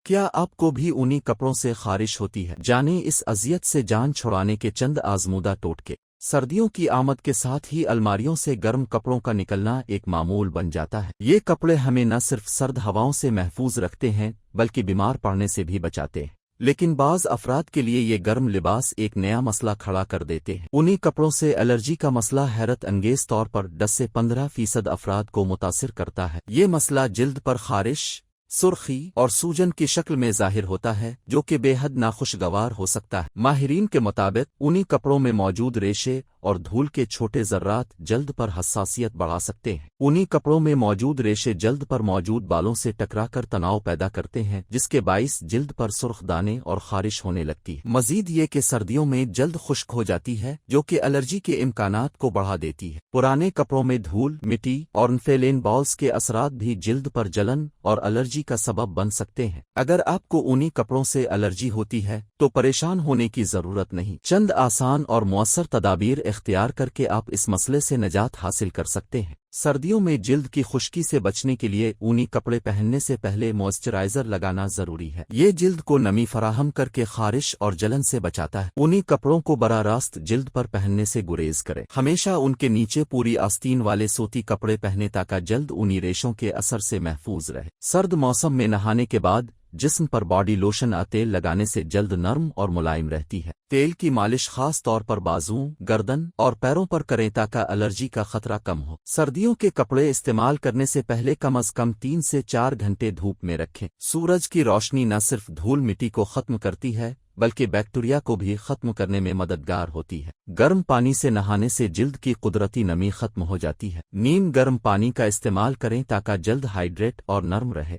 کیا آپ کو بھی ونی کپڑوں سے خارش ہوتی ہے؟ جانیں اس اذیت سے جان چھڑانے کے چند آزمودہ ٹوٹکے۔ سردیوں کی آمد کے ساتھ ہی الماریوں سے گرم کپڑوں کا نکلنا ایک معمول بن جاتا ہے۔ یہ کپڑے ہمیں نہ صرف سرد ہواؤں سے محفوظ رکھتے ہیں بلکہ بیمار پڑنے سے بھی بچاتے ہیں، لیکن بعض افراد کے لیے یہ گرم لباس ایک نیا مسئلہ کھڑا کر دیتے ہیں۔ ونی کپڑوں سے الرجی کا مسئلہ حیرت انگیز طور پر 10 سے 15% افراد کو متاثر کرتا ہے۔ یہ مسئلہ جلد پر خارش، سرخی اور سوجن کی شکل میں ظاہر ہوتا ہے، جو کہ بے حد ناخوشگوار ہو سکتا ہے۔ ماہرین کے مطابق ونی کپڑوں میں موجود ریشے اور دھول کے چھوٹے ذرات جلد پر حساسیت بڑھا سکتے ہیں۔ ونی کپڑوں میں موجود ریشے جلد پر موجود بالوں سے ٹکرا کر تناؤ پیدا کرتے ہیں، جس کے باعث جلد پر سرخ دانے اور خارش ہونے لگتی ہے۔ مزید یہ کہ سردیوں میں جلد خشک ہو جاتی ہے، جو کہ الرجی کے امکانات کو بڑھا دیتی ہے۔ پرانے کپڑوں میں دھول، مٹی اور انفیلین بالز کے اثرات بھی جلد پر جلن اور الرجی کا سبب بن سکتے ہیں۔ اگر آپ کو ونی کپڑوں سے الرجی ہوتی ہے تو پریشان ہونے کی ضرورت نہیں۔ چند آسان اور مؤثر تدابیر اختیار کر کے آپ اس مسئلے سے نجات حاصل کر سکتے ہیں۔ سردیوں میں جلد کی خشکی سے بچنے کے لیے ونی کپڑے پہننے سے پہلے موئسچرائزر لگانا ضروری ہے۔ یہ جلد کو نمی فراہم کر کے خارش اور جلن سے بچاتا ہے۔ ونی کپڑوں کو براہ راست جلد پر پہننے سے گریز کریں۔ ہمیشہ ان کے نیچے پوری آستین والے سوتی کپڑے پہنے تاکہ جلد ونی ریشوں کے اثر سے محفوظ رہے۔ سرد موسم میں نہانے کے بعد جسم پر باڈی لوشن یا تیل لگانے سے جلد نرم اور ملائم رہتی ہے۔ تیل کی مالش خاص طور پر بازوؤں، گردن اور پیروں پر کریں تاکہ الرجی کا خطرہ کم ہو۔ سردیوں کے کپڑے استعمال کرنے سے پہلے کم از کم 3 سے 4 گھنٹے دھوپ میں رکھیں۔ سورج کی روشنی نہ صرف دھول مٹی کو ختم کرتی ہے بلکہ بیکٹیریا کو بھی ختم کرنے میں مددگار ہوتی ہے۔ گرم پانی سے نہانے سے جلد کی قدرتی نمی ختم ہو جاتی ہے۔ نیم گرم پانی کا استعمال کریں تاکہ جلد ہائیڈریٹ اور نرم رہے۔